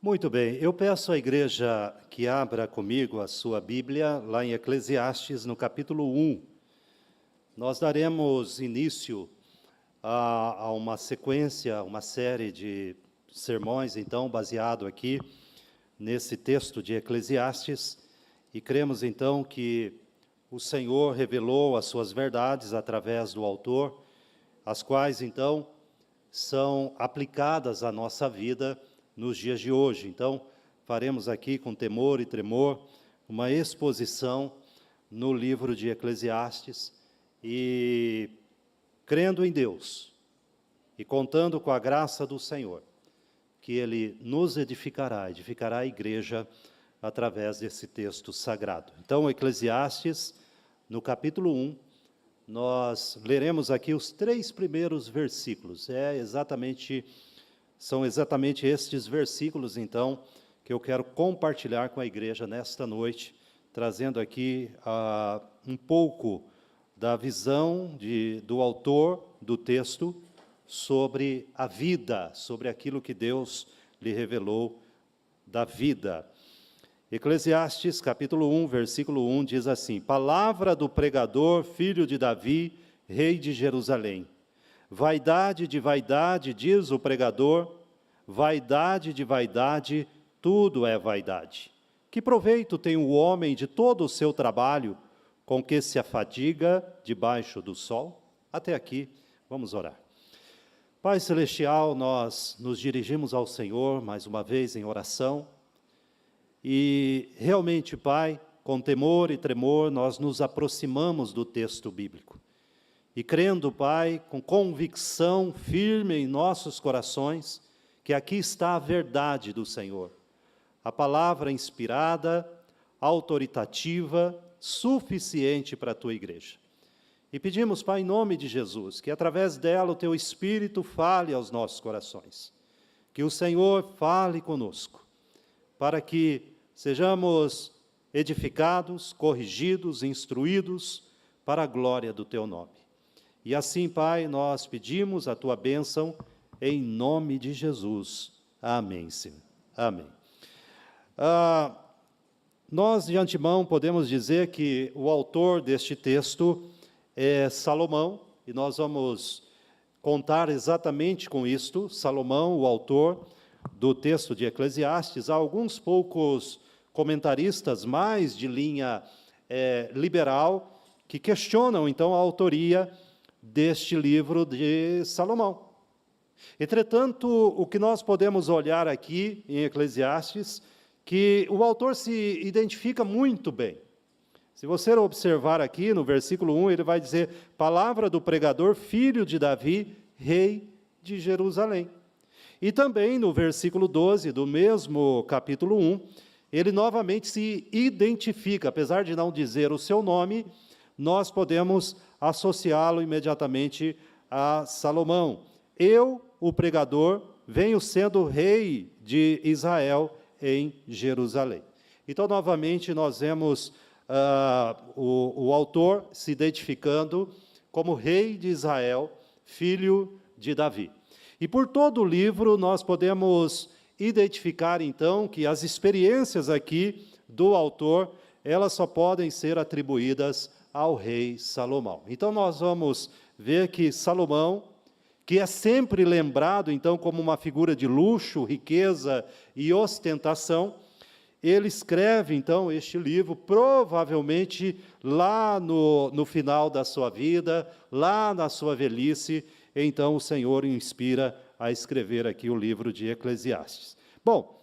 Muito bem, eu peço à igreja que abra comigo a sua Bíblia, lá em Eclesiastes, no capítulo 1. Nós daremos início a uma sequência, uma série de sermões, então, baseado aqui nesse texto de Eclesiastes, e cremos, então, que o Senhor revelou as suas verdades através do autor, as quais, então, são aplicadas à nossa vida nos dias de hoje. Então, faremos aqui com temor e tremor uma exposição no livro de Eclesiastes e crendo em Deus e contando com a graça do Senhor, que Ele nos edificará a igreja através desse texto sagrado. Então, Eclesiastes, no capítulo 1, nós leremos aqui os 3 primeiros versículos. São exatamente estes versículos, então, que eu quero compartilhar com a igreja nesta noite, trazendo aqui um pouco da visão do autor do texto sobre a vida, sobre aquilo que Deus lhe revelou da vida. Eclesiastes, capítulo 1, versículo 1, diz assim: Palavra do pregador, filho de Davi, rei de Jerusalém. Vaidade de vaidade, diz o pregador, vaidade de vaidade, tudo é vaidade. Que proveito tem o homem de todo o seu trabalho, com que se afadiga debaixo do sol? Até aqui, vamos orar. Pai Celestial, nós nos dirigimos ao Senhor, mais uma vez em oração, e realmente, Pai, com temor e tremor, nós nos aproximamos do texto bíblico. E crendo, Pai, com convicção firme em nossos corações, que aqui está a verdade do Senhor, a palavra inspirada, autoritativa, suficiente para a Tua igreja. E pedimos, Pai, em nome de Jesus, que através dela o Teu Espírito fale aos nossos corações, que o Senhor fale conosco, para que sejamos edificados, corrigidos, instruídos, para a glória do Teu nome. E assim, Pai, nós pedimos a Tua bênção, em nome de Jesus. Amém, Senhor. Amém. Nós, de antemão, podemos dizer que o autor deste texto é Salomão, e nós vamos contar exatamente com isto. Salomão, o autor do texto de Eclesiastes. Há alguns poucos comentaristas mais de linha liberal que questionam, então, a autoria deste livro de Salomão. Entretanto, o que nós podemos olhar aqui em Eclesiastes, que o autor se identifica muito bem. Se você observar aqui no versículo 1, ele vai dizer: Palavra do pregador, filho de Davi, rei de Jerusalém. E também no versículo 12 do mesmo capítulo 1, ele novamente se identifica, apesar de não dizer o seu nome, nós podemos associá-lo imediatamente a Salomão. Eu, o pregador, venho sendo rei de Israel em Jerusalém. Então, novamente, nós vemos o autor se identificando como rei de Israel, filho de Davi. E por todo o livro nós podemos identificar, então, que as experiências aqui do autor, elas só podem ser atribuídas ao rei Salomão. Então, nós vamos ver que Salomão, que é sempre lembrado, então, como uma figura de luxo, riqueza e ostentação, ele escreve, então, este livro, provavelmente lá no final da sua vida, lá na sua velhice. Então, o Senhor o inspira a escrever aqui o livro de Eclesiastes. Bom,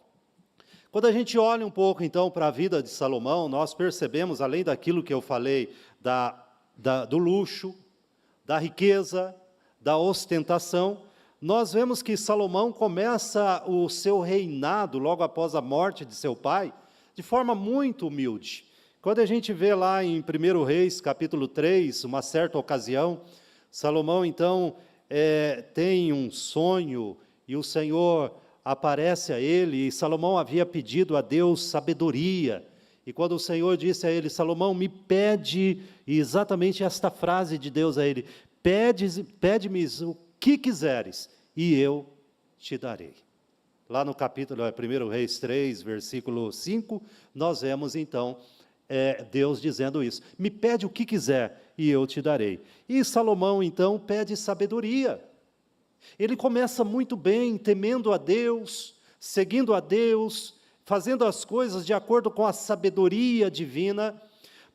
quando a gente olha um pouco, então, para a vida de Salomão, nós percebemos, além daquilo que eu falei, do luxo, da riqueza, da ostentação, nós vemos que Salomão começa o seu reinado, logo após a morte de seu pai, de forma muito humilde. Quando a gente vê lá em 1 Reis, capítulo 3, uma certa ocasião, Salomão, então, tem um sonho, e o Senhor aparece a ele, e Salomão havia pedido a Deus sabedoria, e quando o Senhor disse a ele: Salomão, me pede, e exatamente esta frase de Deus a ele: pede-me o que quiseres, e eu te darei. lá no capítulo 1 Reis 3, versículo 5, nós vemos então Deus dizendo isso: me pede o que quiser e eu te darei. E Salomão então pede sabedoria. Ele começa muito bem, temendo a Deus, seguindo a Deus, fazendo as coisas de acordo com a sabedoria divina,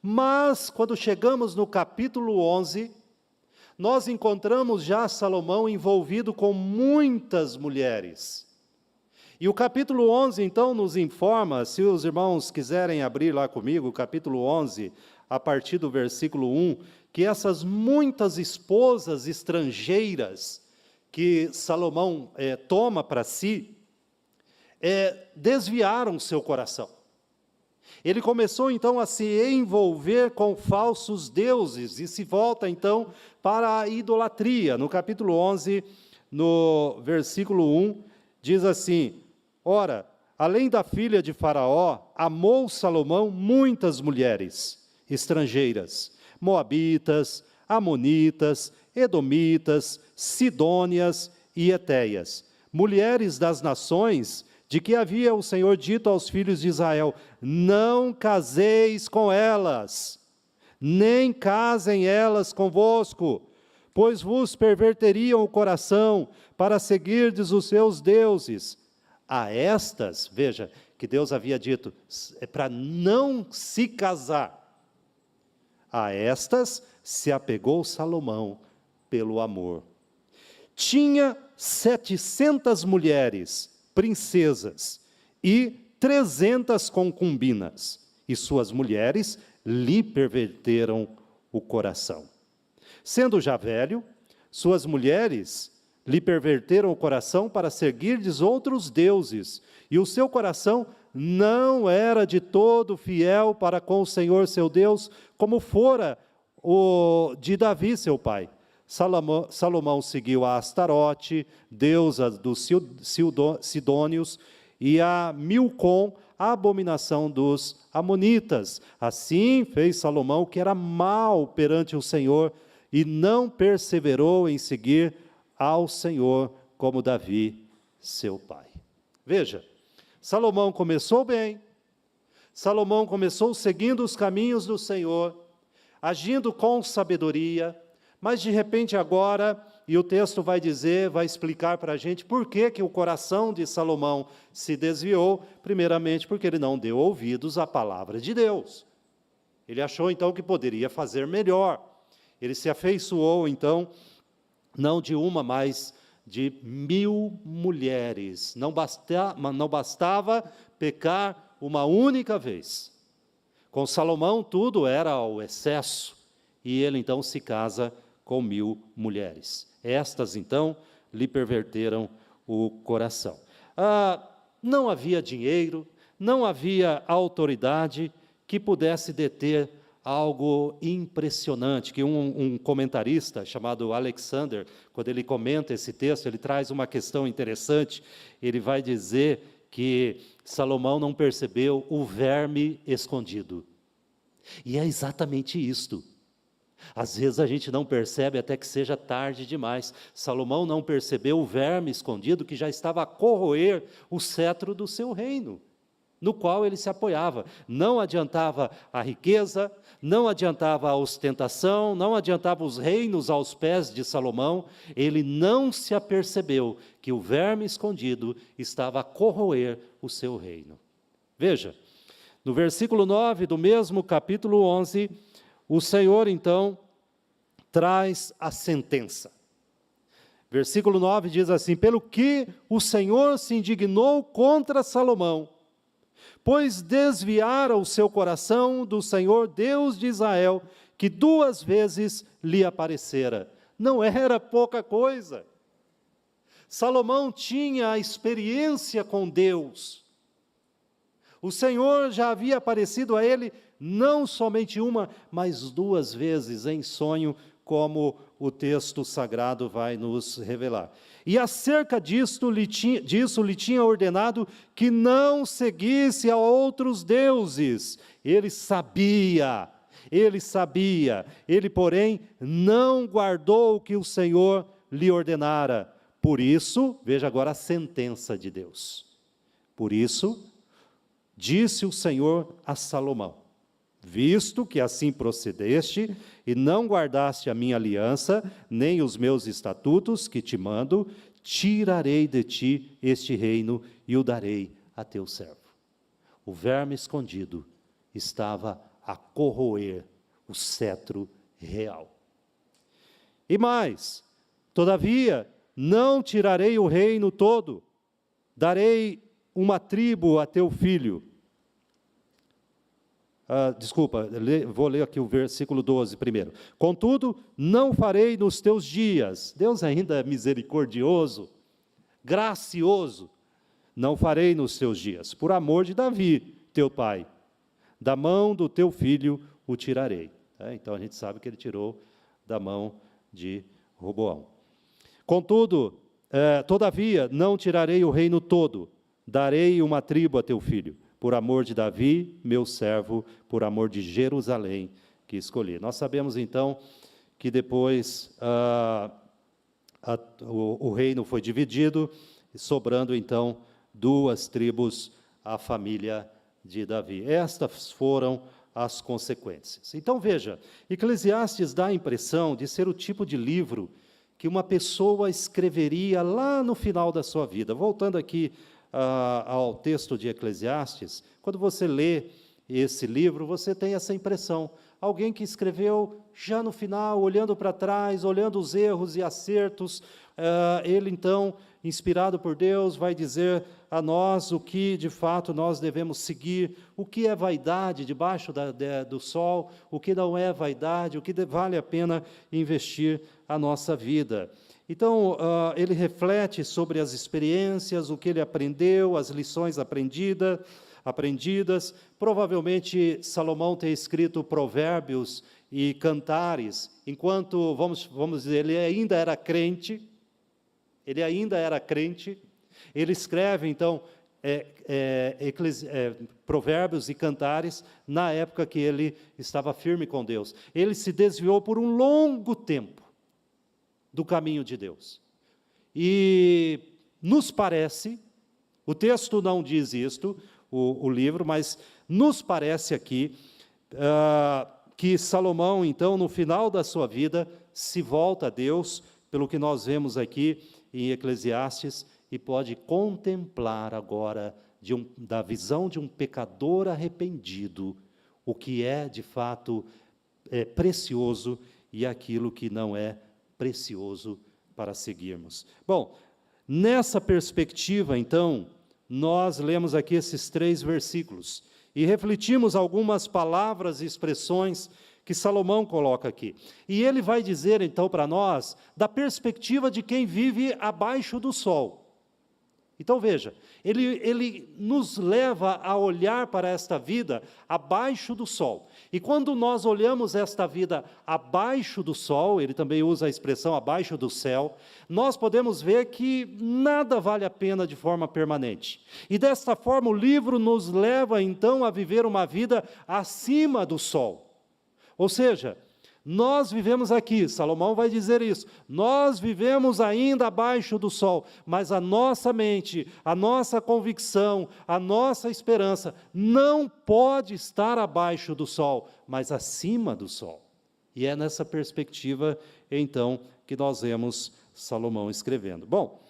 mas quando chegamos no capítulo 11, nós encontramos já Salomão envolvido com muitas mulheres. E o capítulo 11, então, nos informa, se os irmãos quiserem abrir lá comigo, o capítulo 11, a partir do versículo 1, que essas muitas esposas estrangeiras que Salomão toma para si, desviaram seu coração. Ele começou, então, a se envolver com falsos deuses, e se volta, então, para a idolatria. No capítulo 11, no versículo 1, diz assim: ora, além da filha de Faraó, amou Salomão muitas mulheres estrangeiras, moabitas, amonitas, edomitas, sidônias e etéias, mulheres das nações de que havia o Senhor dito aos filhos de Israel: não caseis com elas, nem casem elas convosco, pois vos perverteriam o coração para seguirdes os seus deuses. A estas, veja, que Deus havia dito, para não se casar, a estas se apegou Salomão pelo amor. Tinha 700 mulheres, princesas, e 300 concubinas, e suas mulheres lhe perverteram o coração. Sendo já velho, suas mulheres lhe perverteram o coração para seguirdes outros deuses, e o seu coração não era de todo fiel para com o Senhor seu Deus, como fora o de Davi seu pai. Salomão seguiu a Astarote, deusa dos sidônios, e a Milcom, a abominação dos amonitas. Assim fez Salomão, que era mau perante o Senhor, e não perseverou em seguir ao Senhor como Davi, seu pai. Veja, Salomão começou bem, Salomão começou seguindo os caminhos do Senhor, agindo com sabedoria, mas de repente agora, e o texto vai explicar para a gente por que o coração de Salomão se desviou, primeiramente porque ele não deu ouvidos à palavra de Deus. Ele achou então que poderia fazer melhor. Ele se afeiçoou então, não de uma, mas de 1000 mulheres. Não bastava pecar uma única vez. Com Salomão tudo era ao excesso, e ele então se casa com 1000 mulheres. Estas, então, lhe perverteram o coração. Não havia dinheiro, não havia autoridade que pudesse deter algo impressionante, que um comentarista chamado Alexander, quando ele comenta esse texto, ele traz uma questão interessante. Ele vai dizer que Salomão não percebeu o verme escondido. E é exatamente isto. Às vezes a gente não percebe até que seja tarde demais. Salomão não percebeu o verme escondido que já estava a corroer o cetro do seu reino, no qual ele se apoiava. Não adiantava a riqueza, não adiantava a ostentação, não adiantava os reinos aos pés de Salomão. Ele não se apercebeu que o verme escondido estava a corroer o seu reino. Veja, no versículo 9 do mesmo capítulo 11, o Senhor, então, traz a sentença. Versículo 9 diz assim: pelo que o Senhor se indignou contra Salomão, pois desviara o seu coração do Senhor Deus de Israel, que 2 vezes lhe aparecera. Não era pouca coisa. Salomão tinha a experiência com Deus. O Senhor já havia aparecido a ele não somente uma, mas 2 vezes em sonho, como o texto sagrado vai nos revelar. E acerca disso lhe tinha ordenado que não seguisse a outros deuses. Ele sabia, ele, porém, não guardou o que o Senhor lhe ordenara. Por isso, veja agora a sentença de Deus. Por isso, disse o Senhor a Salomão: visto que assim procedeste e não guardaste a minha aliança, nem os meus estatutos que te mando, tirarei de ti este reino e o darei a teu servo. O verme escondido estava a corroer o cetro real. E mais, todavia, não tirarei o reino todo, darei uma tribo a teu filho. Vou ler aqui o versículo 12 primeiro. Contudo, não farei nos teus dias, Deus ainda é misericordioso, gracioso, não farei nos teus dias, por amor de Davi, teu pai, da mão do teu filho o tirarei. Então a gente sabe que ele tirou da mão de Roboão. Contudo, todavia, não tirarei o reino todo, darei uma tribo a teu filho, por amor de Davi, meu servo, por amor de Jerusalém, que escolhi. Nós sabemos, então, que depois o reino foi dividido, sobrando, então, 2 tribos à família de Davi. Estas foram as consequências. Então, veja, Eclesiastes dá a impressão de ser o tipo de livro que uma pessoa escreveria lá no final da sua vida. Voltando aqui ao texto de Eclesiastes, quando você lê esse livro, você tem essa impressão. Alguém que escreveu já no final, olhando para trás, olhando os erros e acertos, ele então, inspirado por Deus, vai dizer a nós o que de fato nós devemos seguir, o que é vaidade debaixo do sol, o que não é vaidade, o que vale a pena investir a nossa vida. Então, ele reflete sobre as experiências, o que ele aprendeu, as lições aprendidas. Provavelmente, Salomão tem escrito provérbios e cantares, enquanto, vamos dizer, ele ainda era crente, ele escreve, então, provérbios e cantares na época que ele estava firme com Deus. Ele se desviou por um longo tempo do caminho de Deus. E nos parece, o texto não diz isto, o livro, mas nos parece aqui que Salomão, então, no final da sua vida, se volta a Deus, pelo que nós vemos aqui em Eclesiastes, e pode contemplar agora, da visão de um pecador arrependido, o que é, de fato, precioso e aquilo que não é precioso para seguirmos. Bom, nessa perspectiva, então, nós lemos aqui esses 3 versículos e refletimos algumas palavras e expressões que Salomão coloca aqui. E ele vai dizer, então, para nós, da perspectiva de quem vive abaixo do sol. Então, veja, ele nos leva a olhar para esta vida abaixo do sol. E quando nós olhamos esta vida abaixo do sol, ele também usa a expressão abaixo do céu, nós podemos ver que nada vale a pena de forma permanente. E desta forma o livro nos leva então a viver uma vida acima do sol. Ou seja, nós vivemos aqui, Salomão vai dizer isso, nós vivemos ainda abaixo do sol, mas a nossa mente, a nossa convicção, a nossa esperança não pode estar abaixo do sol, mas acima do sol. E é nessa perspectiva, então, que nós vemos Salomão escrevendo. Bom,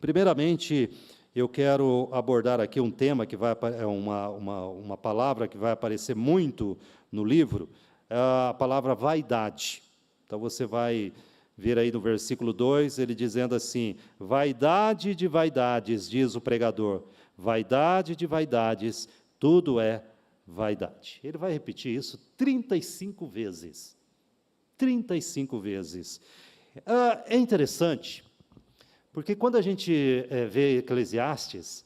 primeiramente, eu quero abordar aqui um tema que uma palavra que vai aparecer muito no livro, a palavra vaidade. Então, você vai ver aí no versículo 2, ele dizendo assim: vaidade de vaidades, diz o pregador, vaidade de vaidades, tudo é vaidade. Ele vai repetir isso 35 vezes. 35 vezes. É interessante, porque quando a gente vê Eclesiastes,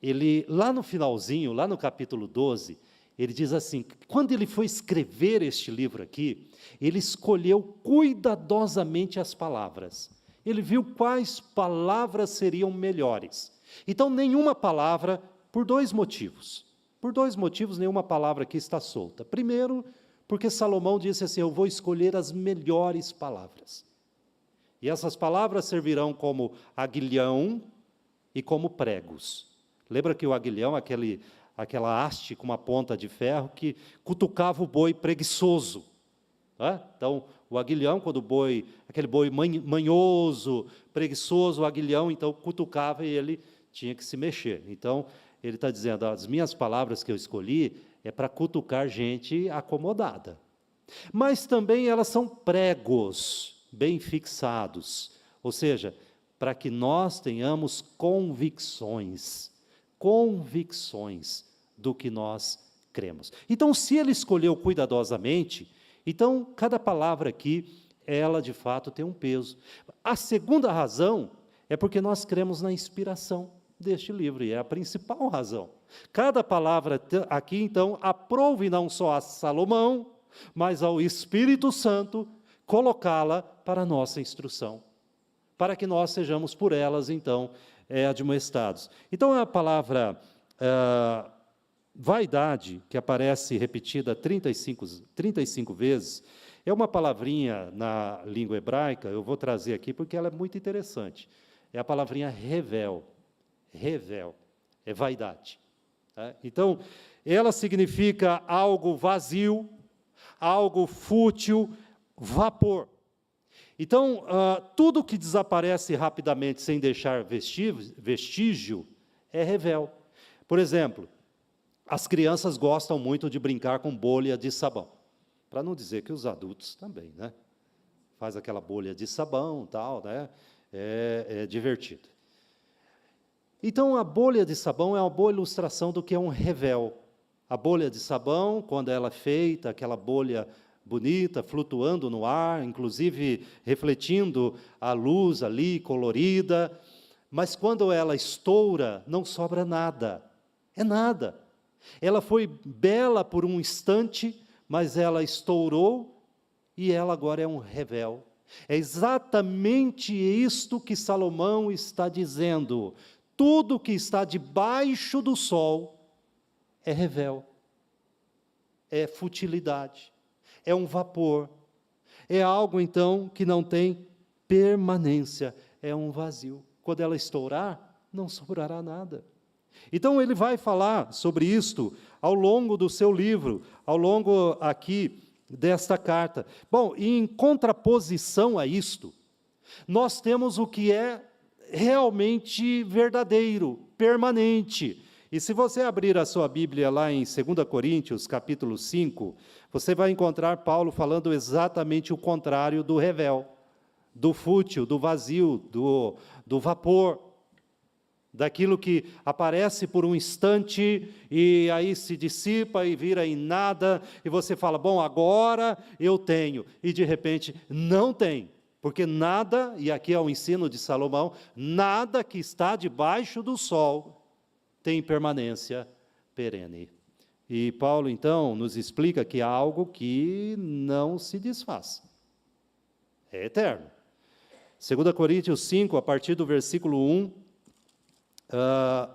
ele, lá no finalzinho, lá no capítulo 12, ele diz assim, quando ele foi escrever este livro aqui, ele escolheu cuidadosamente as palavras. Ele viu quais palavras seriam melhores. Então, nenhuma palavra, por 2 motivos. Por 2 motivos, nenhuma palavra aqui está solta. Primeiro, porque Salomão disse assim, eu vou escolher as melhores palavras. E essas palavras servirão como aguilhão e como pregos. Lembra que o aguilhão, aquela haste com uma ponta de ferro que cutucava o boi preguiçoso. Né? Então, o aguilhão, quando o boi, aquele boi manhoso, preguiçoso, o aguilhão, então, cutucava e ele tinha que se mexer. Então, ele está dizendo, as minhas palavras que eu escolhi é para cutucar gente acomodada. Mas também elas são pregos bem fixados, ou seja, para que nós tenhamos convicções do que nós cremos. Então, se ele escolheu cuidadosamente, então, cada palavra aqui, ela de fato tem um peso. A segunda razão é porque nós cremos na inspiração deste livro, e é a principal razão. Cada palavra aqui, então, aprove não só a Salomão, mas ao Espírito Santo, colocá-la para a nossa instrução, para que nós sejamos por elas, então, admoestados. Então, a palavra vaidade, que aparece repetida 35 vezes, é uma palavrinha na língua hebraica, eu vou trazer aqui porque ela é muito interessante. É a palavrinha revel, é vaidade. Tá? Então, ela significa algo vazio, algo fútil, vapor. Então, tudo que desaparece rapidamente sem deixar vestígio é revel. Por exemplo, as crianças gostam muito de brincar com bolha de sabão, para não dizer que os adultos também, né? Faz aquela bolha de sabão, tal, né? É divertido. Então, a bolha de sabão é uma boa ilustração do que é um revel. A bolha de sabão, quando ela é feita, aquela bolha bonita, flutuando no ar, inclusive refletindo a luz ali, colorida, mas quando ela estoura, não sobra nada, é nada. Ela foi bela por um instante, mas ela estourou e ela agora é um revel. É exatamente isto que Salomão está dizendo. Tudo que está debaixo do sol é revel, é futilidade, é um vapor, é algo, então, que não tem permanência, é um vazio. Quando ela estourar, não sobrará nada. Então, ele vai falar sobre isto ao longo do seu livro, ao longo aqui desta carta. Bom, e em contraposição a isto, nós temos o que é realmente verdadeiro, permanente. E se você abrir a sua Bíblia lá em 2 Coríntios, capítulo 5, você vai encontrar Paulo falando exatamente o contrário do revel, do fútil, do vazio, do vapor, daquilo que aparece por um instante e aí se dissipa e vira em nada, e você fala, bom, agora eu tenho, e de repente não tem, porque nada, e aqui é o ensino de Salomão, nada que está debaixo do sol tem permanência perene. E Paulo, então, nos explica que há algo que não se desfaz, é eterno. 2 Coríntios 5, a partir do versículo 1,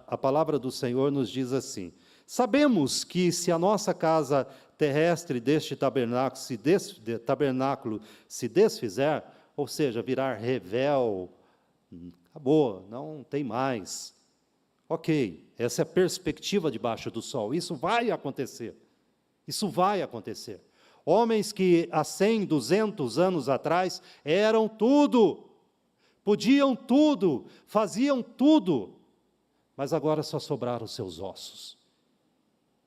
a palavra do Senhor nos diz assim: sabemos que se a nossa casa terrestre deste tabernáculo se desfizer, ou seja, virar revel, acabou, não tem mais. Ok, essa é a perspectiva debaixo do sol, isso vai acontecer, isso vai acontecer. Homens que há 100, 200 anos atrás eram tudo, podiam tudo, faziam tudo, mas agora só sobraram os seus ossos,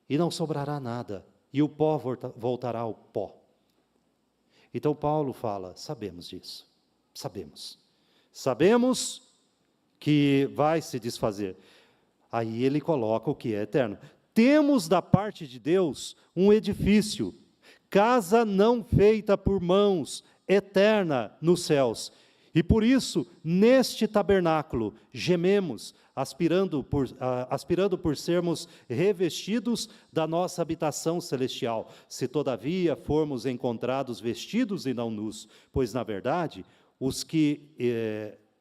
e não sobrará nada, e o pó voltará ao pó. Então Paulo fala, sabemos disso, sabemos que vai se desfazer. Aí ele coloca o que é eterno. Temos da parte de Deus um edifício, casa não feita por mãos, eterna nos céus. E por isso, neste tabernáculo, gememos, aspirando por sermos revestidos da nossa habitação celestial, se todavia formos encontrados vestidos e não nus, pois, na verdade, os que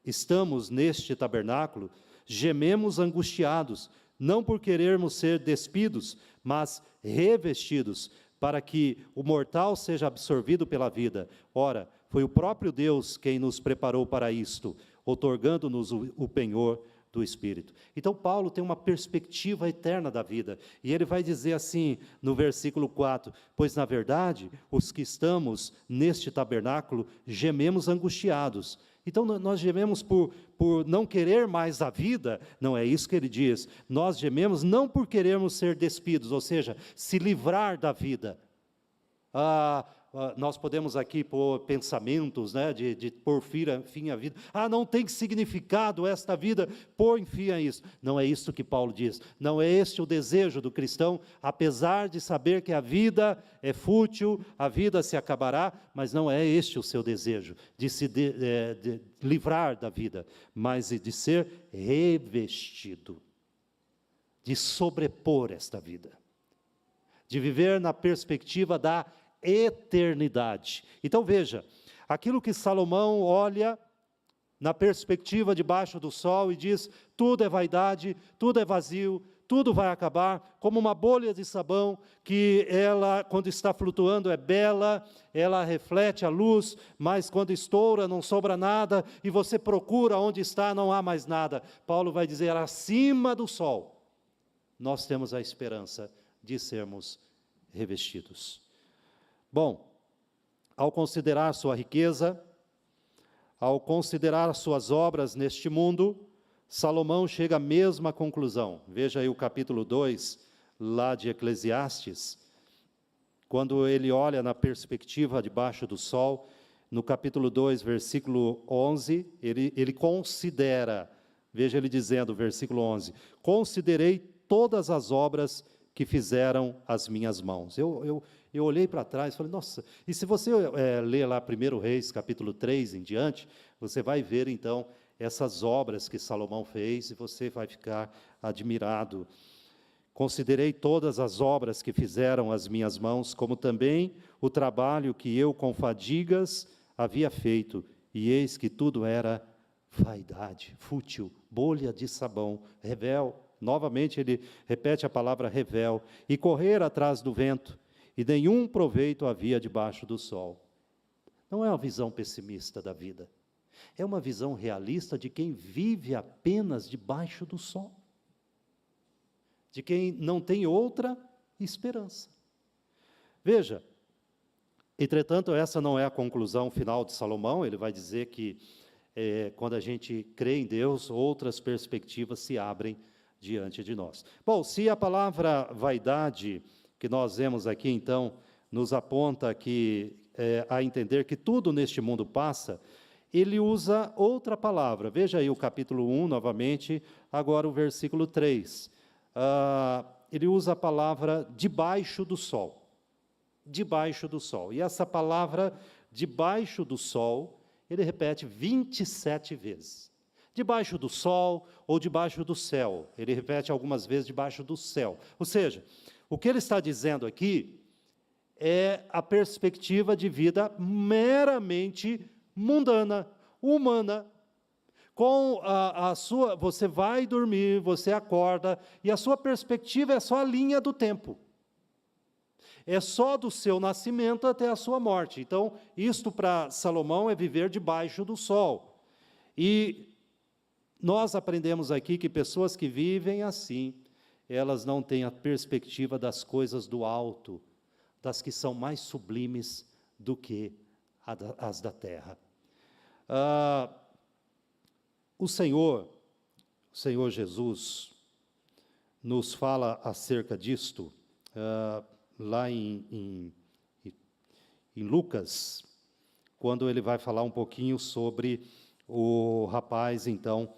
estamos neste tabernáculo, gememos angustiados, não por querermos ser despidos, mas revestidos, para que o mortal seja absorvido pela vida. Ora, foi o próprio Deus quem nos preparou para isto, outorgando-nos o penhor do Espírito. Então, Paulo tem uma perspectiva eterna da vida, e ele vai dizer assim, no versículo 4, pois, na verdade, os que estamos neste tabernáculo, gememos angustiados. Então, nós gememos por não querer mais a vida, não é isso que ele diz, nós gememos não por querermos ser despidos, ou seja, se livrar da vida. Nós podemos aqui pôr pensamentos, né, de pôr fim à vida. Não tem significado esta vida, pôr fim a isso. Não é isso que Paulo diz. Não é este o desejo do cristão, apesar de saber que a vida é fútil, a vida se acabará, mas não é este o seu desejo, de se livrar da vida, mas de ser revestido, de sobrepor esta vida, de viver na perspectiva da eternidade. Então veja, aquilo que Salomão olha na perspectiva debaixo do sol e diz, tudo é vaidade, tudo é vazio, tudo vai acabar, como uma bolha de sabão, que ela, quando está flutuando, é bela, ela reflete a luz, mas quando estoura, não sobra nada, e você procura onde está, não há mais nada. Paulo vai dizer, acima do sol, nós temos a esperança de sermos revestidos. Bom, ao considerar sua riqueza, ao considerar suas obras neste mundo, Salomão chega à mesma conclusão. Veja aí o capítulo 2, lá de Eclesiastes, quando ele olha na perspectiva debaixo do sol, no capítulo 2, versículo 11, ele considera, veja ele dizendo, versículo 11, considerei todas as obras que fizeram as minhas mãos. Eu olhei para trás e falei, nossa, e se você ler lá 1 Reis, capítulo 3 em diante, você vai ver então essas obras que Salomão fez e você vai ficar admirado. Considerei todas as obras que fizeram as minhas mãos, como também o trabalho que eu com fadigas havia feito, e eis que tudo era vaidade, fútil, bolha de sabão, revel. Novamente ele repete a palavra revel, e correr atrás do vento, e nenhum proveito havia debaixo do sol. Não é uma visão pessimista da vida, é uma visão realista de quem vive apenas debaixo do sol, de quem não tem outra esperança. Veja, entretanto, essa não é a conclusão final de Salomão. Ele vai dizer que quando a gente crê em Deus, outras perspectivas se abrem diante de nós. Bom, se a palavra vaidade que nós vemos aqui, então, nos aponta a entender que tudo neste mundo passa, ele usa outra palavra. Veja aí o capítulo 1, novamente, agora o versículo 3. Ele usa a palavra debaixo do sol. Debaixo do sol. E essa palavra, debaixo do sol, ele repete 27 vezes. Debaixo do sol ou debaixo do céu. Ele repete algumas vezes debaixo do céu. Ou seja, o que ele está dizendo aqui é a perspectiva de vida meramente mundana, humana. Com a sua, você vai dormir, você acorda, e a sua perspectiva é só a linha do tempo. É só do seu nascimento até a sua morte. Então, isto para Salomão é viver debaixo do sol. E nós aprendemos aqui que pessoas que vivem assim, elas não têm a perspectiva das coisas do alto, das que são mais sublimes do que as da terra. O Senhor Jesus, nos fala acerca disto, lá em Lucas, quando ele vai falar um pouquinho sobre o rapaz, então,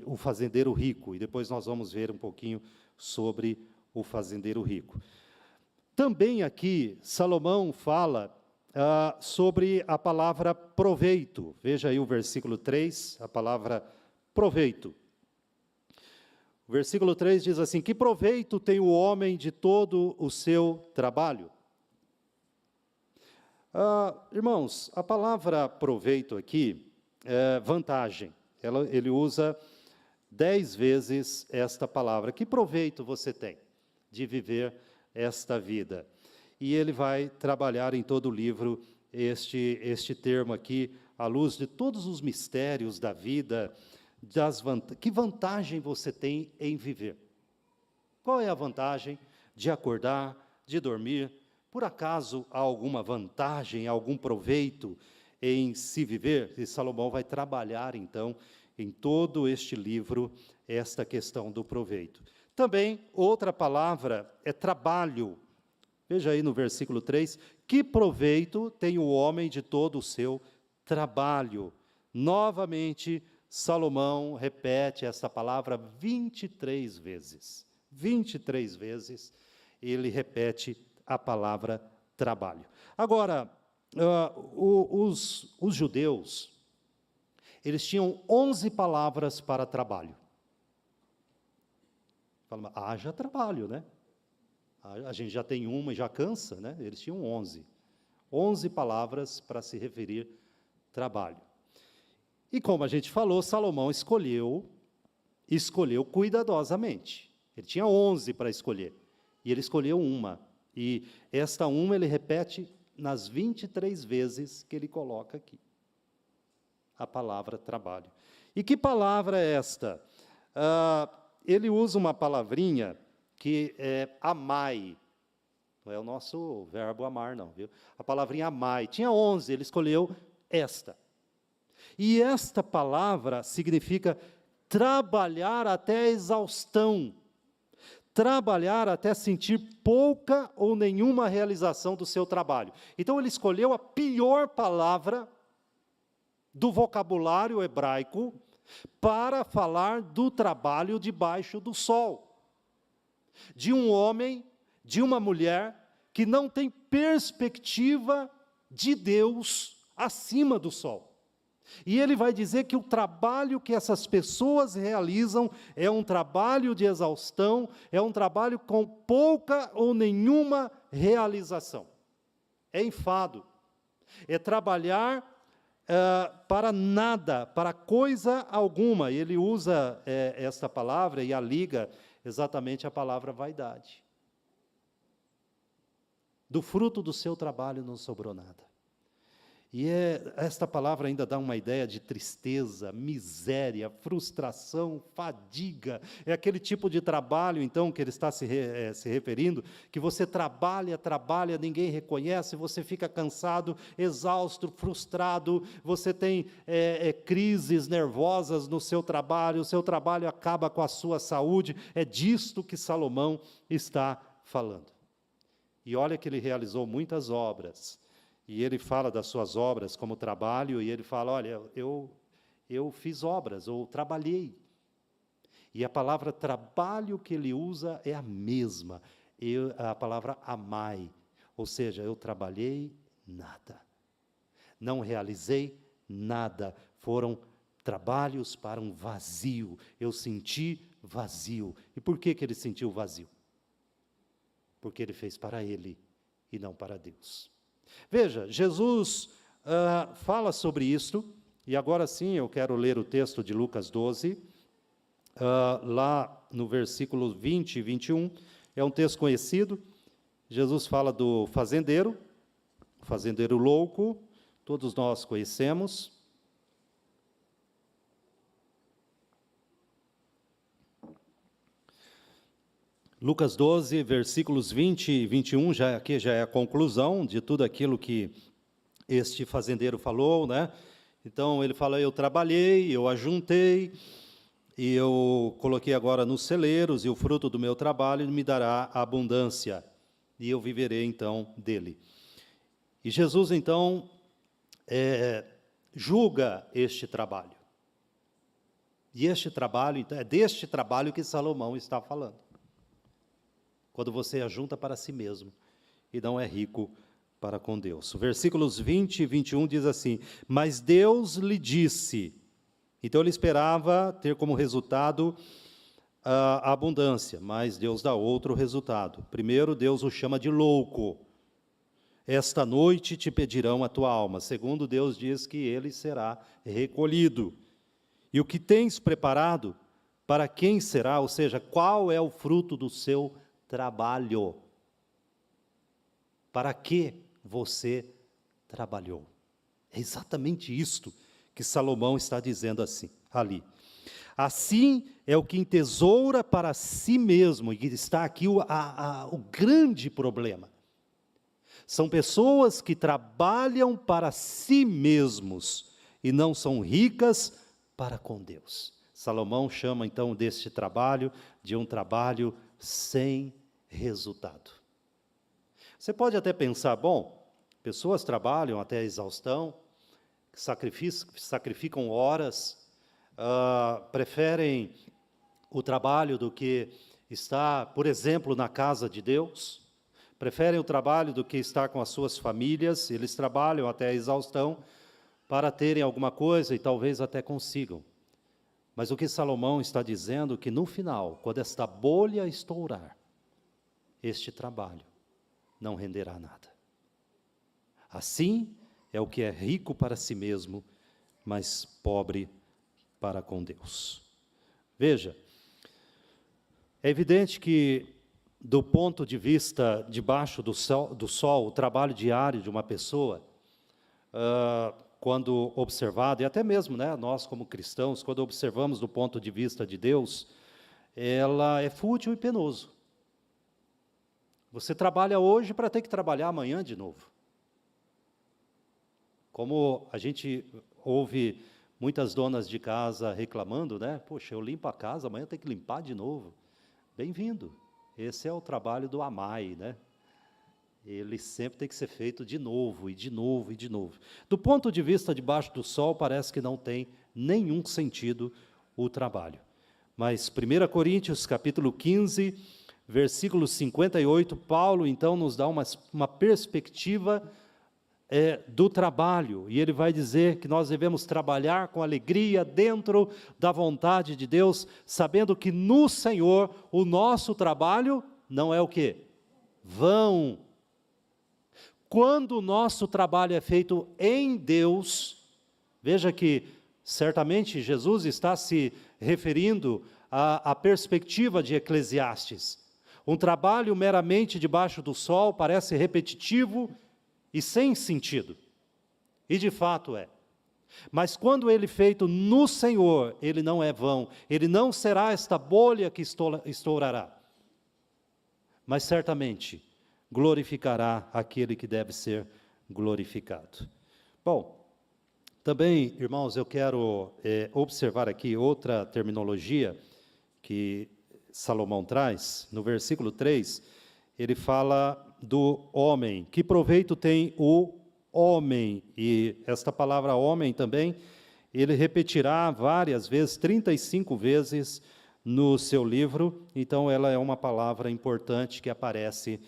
o fazendeiro rico, e depois nós vamos ver um pouquinho sobre o fazendeiro rico. Também aqui, Salomão fala sobre a palavra proveito. Veja aí o versículo 3, a palavra proveito. O versículo 3 diz assim, que proveito tem o homem de todo o seu trabalho? Irmãos, a palavra proveito aqui é vantagem. Ele usa 10 vezes esta palavra. Que proveito você tem de viver esta vida? E ele vai trabalhar em todo o livro este termo aqui, à luz de todos os mistérios da vida, que vantagem você tem em viver? Qual é a vantagem de acordar, de dormir? Por acaso há alguma vantagem, algum proveito em se viver? E Salomão vai trabalhar, então, em todo este livro, esta questão do proveito. Também, outra palavra é trabalho. Veja aí no versículo 3, que proveito tem o homem de todo o seu trabalho? Novamente, Salomão repete esta palavra 23 vezes. 23 vezes ele repete a palavra trabalho. Agora, os judeus, eles tinham 11 palavras para trabalho. Fala, haja trabalho, né? A gente já tem uma e já cansa, né? Eles tinham 11. 11 palavras para se referir trabalho. E como a gente falou, Salomão escolheu cuidadosamente. Ele tinha 11 para escolher, e ele escolheu uma. E esta uma ele repete nas 23 vezes que ele coloca aqui. A palavra trabalho. E que palavra é esta? Ele usa uma palavrinha que é amai. Não é o nosso verbo amar, não, viu? A palavrinha amai. Tinha 11, ele escolheu esta. E esta palavra significa trabalhar até a exaustão. Trabalhar até sentir pouca ou nenhuma realização do seu trabalho. Então, ele escolheu a pior palavra do vocabulário hebraico para falar do trabalho debaixo do sol. De um homem, de uma mulher, que não tem perspectiva de Deus acima do sol. E ele vai dizer que o trabalho que essas pessoas realizam é um trabalho de exaustão, é um trabalho com pouca ou nenhuma realização. É enfado, é trabalhar para nada, para coisa alguma. E ele usa esta palavra e a liga exatamente à palavra vaidade. Do fruto do seu trabalho não sobrou nada. E esta palavra ainda dá uma ideia de tristeza, miséria, frustração, fadiga. É aquele tipo de trabalho, então, que ele está se referindo, que você trabalha, ninguém reconhece, você fica cansado, exausto, frustrado, você tem crises nervosas no seu trabalho, o seu trabalho acaba com a sua saúde. É disto que Salomão está falando. E olha que ele realizou muitas obras. E ele fala das suas obras como trabalho, e ele fala, olha, eu fiz obras, ou trabalhei. E a palavra trabalho que ele usa é a mesma, a palavra amai, ou seja, eu trabalhei nada. Não realizei nada, foram trabalhos para um vazio, eu senti vazio. E por que ele sentiu vazio? Porque ele fez para ele e não para Deus. Veja, Jesus fala sobre isto, e agora sim eu quero ler o texto de Lucas 12, lá no versículo 20 e 21, é um texto conhecido. Jesus fala do fazendeiro louco, todos nós conhecemos. Lucas 12, versículos 20 e 21, aqui já é a conclusão de tudo aquilo que este fazendeiro falou, né? Então, ele fala, eu trabalhei, eu ajuntei, e eu coloquei agora nos celeiros, e o fruto do meu trabalho me dará abundância, e eu viverei, então, dele. E Jesus, então, julga este trabalho. E este trabalho, então, é deste trabalho que Salomão está falando. Quando você ajunta para si mesmo e não é rico para com Deus. Versículos 20 e 21 diz assim, mas Deus lhe disse, então ele esperava ter como resultado a abundância, mas Deus dá outro resultado. Primeiro, Deus o chama de louco. Esta noite te pedirão a tua alma. Segundo, Deus diz que ele será recolhido. E o que tens preparado, para quem será? Ou seja, qual é o fruto do seu trabalho? Para que você trabalhou? É exatamente isto que Salomão está dizendo assim, ali. Assim é o que entesoura para si mesmo, e está aqui o grande problema. São pessoas que trabalham para si mesmos e não são ricas para com Deus. Salomão chama então deste trabalho de um trabalho sem resultado. Você pode até pensar, bom, pessoas trabalham até a exaustão, sacrificam horas, preferem o trabalho do que estar, por exemplo, na casa de Deus, preferem o trabalho do que estar com as suas famílias, eles trabalham até a exaustão para terem alguma coisa e talvez até consigam. Mas o que Salomão está dizendo é que no final, quando esta bolha estourar, este trabalho não renderá nada. Assim é o que é rico para si mesmo, mas pobre para com Deus. Veja, é evidente que, do ponto de vista debaixo do sol, o trabalho diário de uma pessoa, quando observado, e até mesmo nós como cristãos, quando observamos do ponto de vista de Deus, ela é fútil e penoso. Você trabalha hoje para ter que trabalhar amanhã de novo. Como a gente ouve muitas donas de casa reclamando, poxa, eu limpo a casa, amanhã tem que limpar de novo. Bem-vindo. Esse é o trabalho do AMAI, Ele sempre tem que ser feito de novo, e de novo, e de novo. Do ponto de vista debaixo do sol, parece que não tem nenhum sentido o trabalho. Mas 1 Coríntios, capítulo 15, versículo 58, Paulo, então, nos dá uma perspectiva do trabalho, e ele vai dizer que nós devemos trabalhar com alegria dentro da vontade de Deus, sabendo que no Senhor o nosso trabalho não é o quê? Vão. Quando o nosso trabalho é feito em Deus, veja que certamente Jesus está se referindo à perspectiva de Eclesiastes. Um trabalho meramente debaixo do sol parece repetitivo e sem sentido. E de fato é. Mas quando ele é feito no Senhor, ele não é vão. Ele não será esta bolha que estourará. Mas certamente glorificará aquele que deve ser glorificado. Bom, também, irmãos, eu quero observar aqui outra terminologia que Salomão traz. No versículo 3, ele fala do homem. Que proveito tem o homem? E esta palavra homem também, ele repetirá várias vezes, 35 vezes no seu livro. Então, ela é uma palavra importante que aparece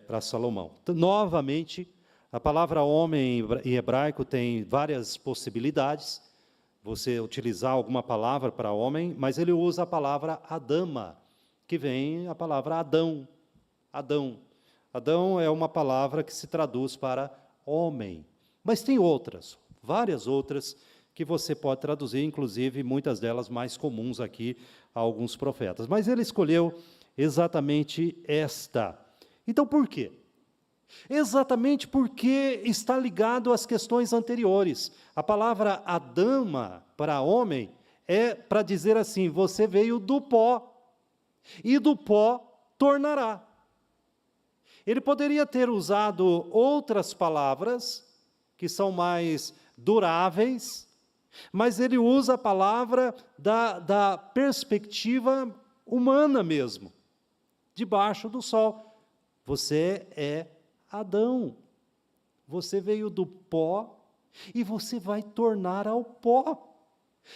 para Salomão. Novamente, a palavra homem em hebraico tem várias possibilidades. Você utilizar alguma palavra para homem, mas ele usa a palavra Adama, que vem a palavra Adão. Adão. Adão é uma palavra que se traduz para homem. Mas tem outras, várias outras, que você pode traduzir, inclusive muitas delas mais comuns aqui a alguns profetas. Mas ele escolheu exatamente esta. Então, por quê? Exatamente porque está ligado às questões anteriores. A palavra Adama, para homem, é para dizer assim, você veio do pó, e do pó tornará. Ele poderia ter usado outras palavras, que são mais duráveis, mas ele usa a palavra da perspectiva humana mesmo, debaixo do sol. Você é Adão, você veio do pó e você vai tornar ao pó.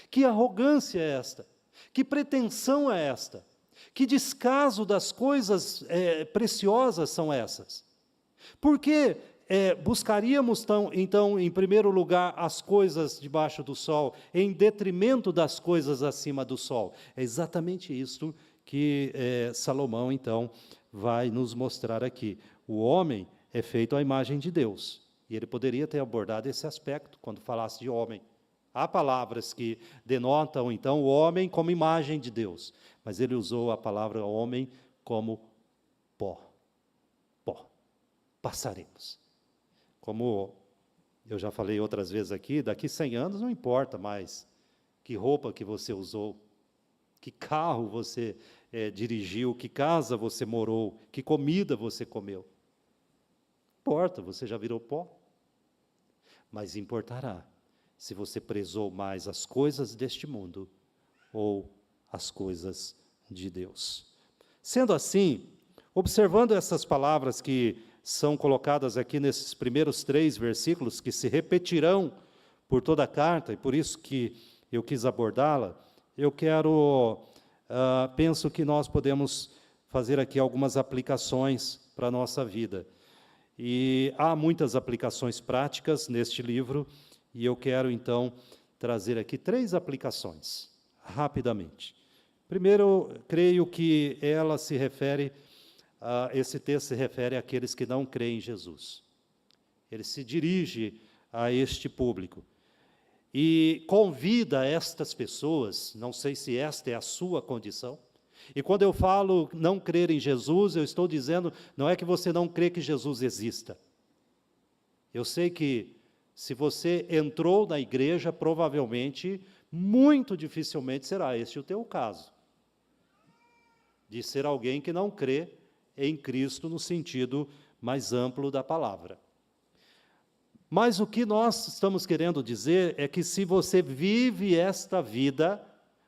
Que arrogância é esta? Que pretensão é esta? Que descaso das coisas preciosas são essas? Por que buscaríamos, então, em primeiro lugar, as coisas debaixo do sol, em detrimento das coisas acima do sol? É exatamente isto que Salomão, então, vai nos mostrar aqui. O homem é feito à imagem de Deus, e ele poderia ter abordado esse aspecto quando falasse de homem. Há palavras que denotam, então, o homem como imagem de Deus, mas ele usou a palavra homem como pó. Pó. Passaremos. Como eu já falei outras vezes aqui, daqui 100 anos não importa mais que roupa que você usou, que carro você dirigiu, que casa você morou, que comida você comeu. Não importa, você já virou pó. Mas importará se você prezou mais as coisas deste mundo ou as coisas de Deus. Sendo assim, observando essas palavras que são colocadas aqui nesses primeiros 3 versículos, que se repetirão por toda a carta, e por isso que eu quis abordá-la, eu penso que nós podemos fazer aqui algumas aplicações para a nossa vida. E há muitas aplicações práticas neste livro, e eu quero, então, trazer aqui 3 aplicações, rapidamente. Primeiro, creio que esse texto se refere àqueles que não creem em Jesus. Ele se dirige a este público e convida estas pessoas, não sei se esta é a sua condição, e quando eu falo não crer em Jesus, eu estou dizendo, não é que você não crê que Jesus exista. Eu sei que se você entrou na igreja, provavelmente, muito dificilmente será este o teu caso, de ser alguém que não crê em Cristo no sentido mais amplo da palavra. Mas o que nós estamos querendo dizer é que se você vive esta vida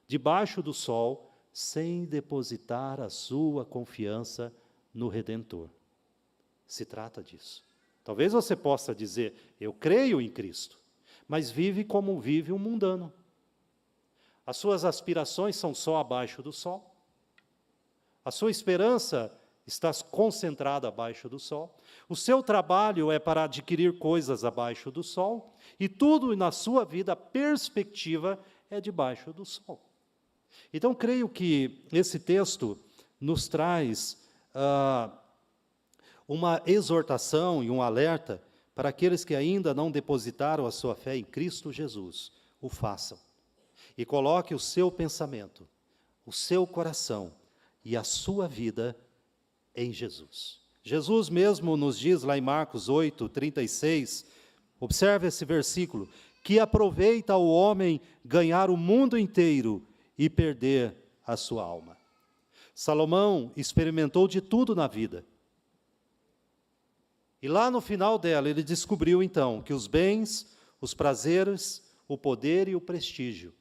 debaixo do sol, sem depositar a sua confiança no Redentor. Se trata disso. Talvez você possa dizer, eu creio em Cristo, mas vive como vive um mundano. As suas aspirações são só abaixo do sol. A sua esperança está concentrada abaixo do sol. O seu trabalho é para adquirir coisas abaixo do sol, e tudo na sua vida, a perspectiva é debaixo do sol. Então, creio que esse texto nos traz uma exortação e um alerta para aqueles que ainda não depositaram a sua fé em Cristo Jesus, o façam. E coloque o seu pensamento, o seu coração e a sua vida em Jesus. Jesus mesmo nos diz lá em Marcos 8, 36, observe esse versículo, que aproveita o homem ganhar o mundo inteiro e perder a sua alma. Salomão experimentou de tudo na vida. E lá no final dela, ele descobriu então que os bens, os prazeres, o poder e o prestígio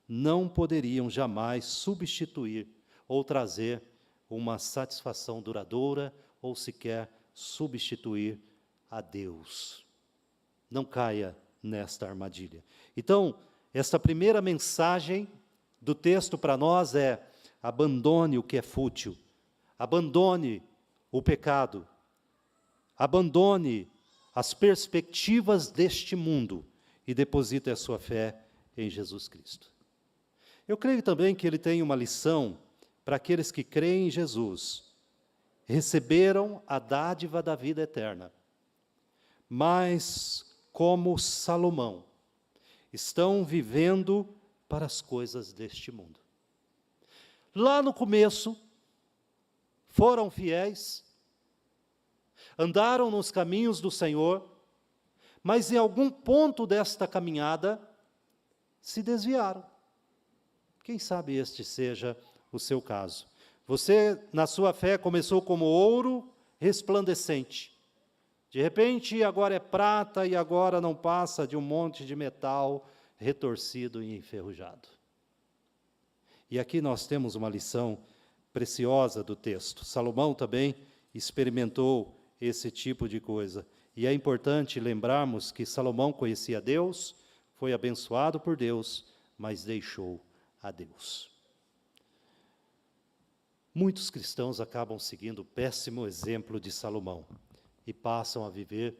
não poderiam jamais substituir ou trazer uma satisfação duradoura ou sequer substituir a Deus. Não caia nesta armadilha. Então, esta primeira mensagem do texto para nós é: abandone o que é fútil, abandone o pecado, abandone as perspectivas deste mundo e deposite a sua fé em Jesus Cristo. Eu creio também que ele tem uma lição para aqueles que creem em Jesus, receberam a dádiva da vida eterna, mas, como Salomão, estão vivendo para as coisas deste mundo. Lá no começo, foram fiéis, andaram nos caminhos do Senhor, mas em algum ponto desta caminhada, se desviaram. Quem sabe este seja o seu caso. Você, na sua fé, começou como ouro resplandecente. De repente, agora é prata e agora não passa de um monte de metal retorcido e enferrujado. E aqui nós temos uma lição preciosa do texto. Salomão também experimentou esse tipo de coisa. E é importante lembrarmos que Salomão conhecia Deus, foi abençoado por Deus, mas deixou a Deus. Muitos cristãos acabam seguindo o péssimo exemplo de Salomão e passam a viver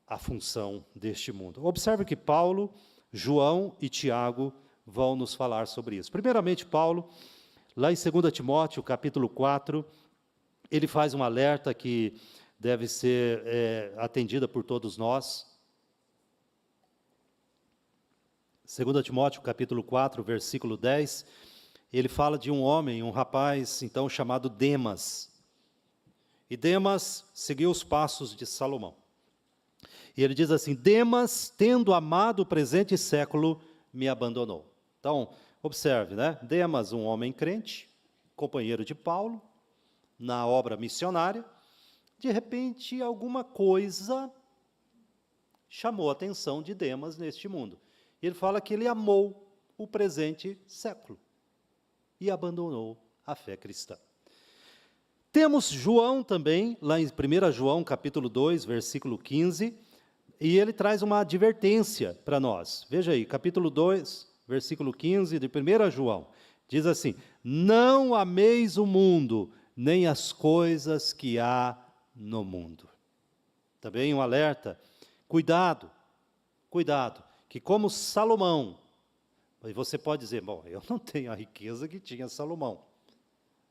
a função deste mundo. Observe que Paulo, João e Tiago vão nos falar sobre isso. Primeiramente, Paulo, lá em 2 Timóteo, capítulo 4, ele faz um alerta que deve ser atendida por todos nós. 2 Timóteo, capítulo 4, versículo 10, ele fala de um homem, um rapaz, então, chamado Demas. E Demas seguiu os passos de Salomão. E ele diz assim: Demas, tendo amado o presente século, me abandonou. Então, observe, né? Demas, um homem crente, companheiro de Paulo, na obra missionária, de repente alguma coisa chamou a atenção de Demas neste mundo. Ele fala que ele amou o presente século e abandonou a fé cristã. Temos João também, lá em 1 João, capítulo 2, versículo 15, e ele traz uma advertência para nós. Veja aí, capítulo 2, versículo 15 de 1 João, diz assim: não ameis o mundo, nem as coisas que há no mundo. Também um alerta, cuidado, que como Salomão, você pode dizer, bom, eu não tenho a riqueza que tinha Salomão.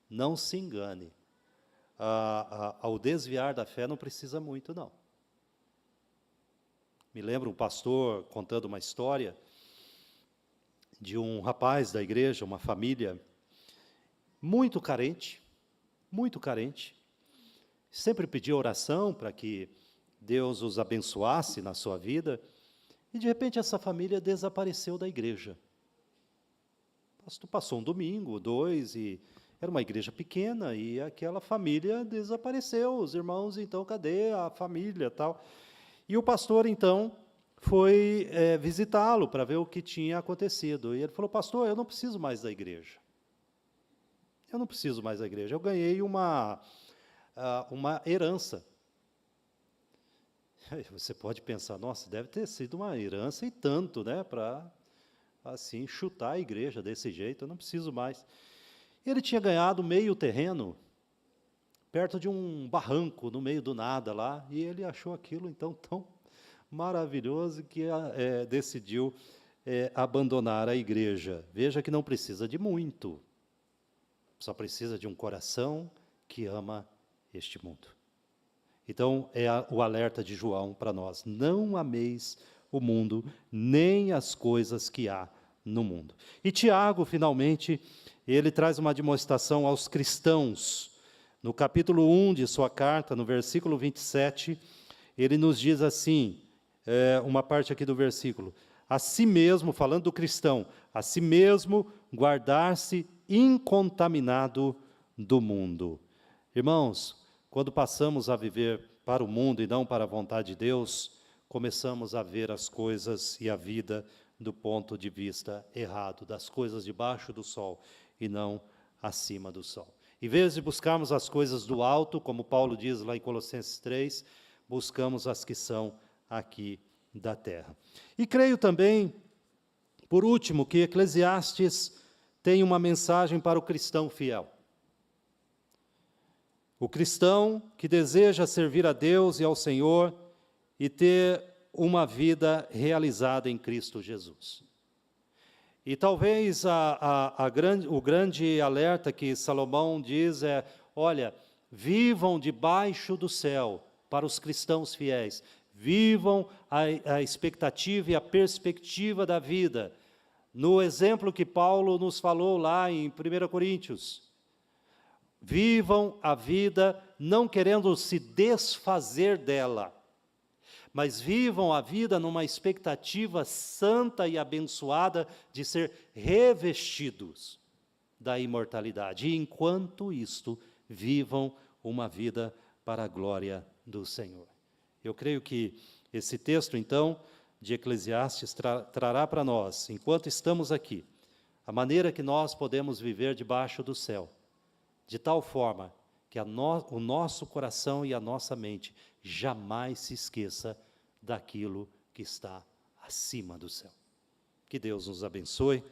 Não se engane, ao desviar da fé não precisa muito, não. Me lembro um pastor contando uma história de um rapaz da igreja, uma família muito carente, sempre pedia oração para que Deus os abençoasse na sua vida, e de repente essa família desapareceu da igreja. Passou um domingo, 2, e era uma igreja pequena, e aquela família desapareceu. Os irmãos, então, cadê a família, tal? E o pastor, então, foi visitá-lo para ver o que tinha acontecido. E ele falou, pastor, eu não preciso mais da igreja. Eu ganhei uma herança. Você pode pensar, nossa, deve ter sido uma herança e tanto, né, para, assim, chutar a igreja desse jeito, eu não preciso mais. Ele tinha ganhado meio terreno, perto de um barranco, no meio do nada lá, e ele achou aquilo, então, tão maravilhoso que decidiu abandonar a igreja. Veja que não precisa de muito, só precisa de um coração que ama este mundo. Então, o alerta de João para nós: não ameis o mundo, nem as coisas que há no mundo. E Tiago, finalmente, ele traz uma admoestação aos cristãos. No capítulo 1 de sua carta, no versículo 27, ele nos diz assim, uma parte aqui do versículo: a si mesmo, falando do cristão, a si mesmo guardar-se incontaminado do mundo. Irmãos, quando passamos a viver para o mundo e não para a vontade de Deus, começamos a ver as coisas e a vida do ponto de vista errado, das coisas debaixo do sol e não acima do sol. Em vez de buscarmos as coisas do alto, como Paulo diz lá em Colossenses 3, buscamos as que são aqui da terra. E creio também, por último, que Eclesiastes tem uma mensagem para o cristão fiel. O cristão que deseja servir a Deus e ao Senhor e ter uma vida realizada em Cristo Jesus. E talvez o grande alerta que Salomão diz é, olha, vivam debaixo do céu para os cristãos fiéis, vivam a expectativa e a perspectiva da vida, no exemplo que Paulo nos falou lá em 1 Coríntios. Vivam a vida não querendo se desfazer dela, mas vivam a vida numa expectativa santa e abençoada de ser revestidos da imortalidade. E enquanto isto, vivam uma vida para a glória do Senhor. Eu creio que esse texto, então, de Eclesiastes trará para nós, enquanto estamos aqui, a maneira que nós podemos viver debaixo do céu, de tal forma que o nosso coração e a nossa mente jamais se esqueça daquilo que está acima do céu. Que Deus nos abençoe.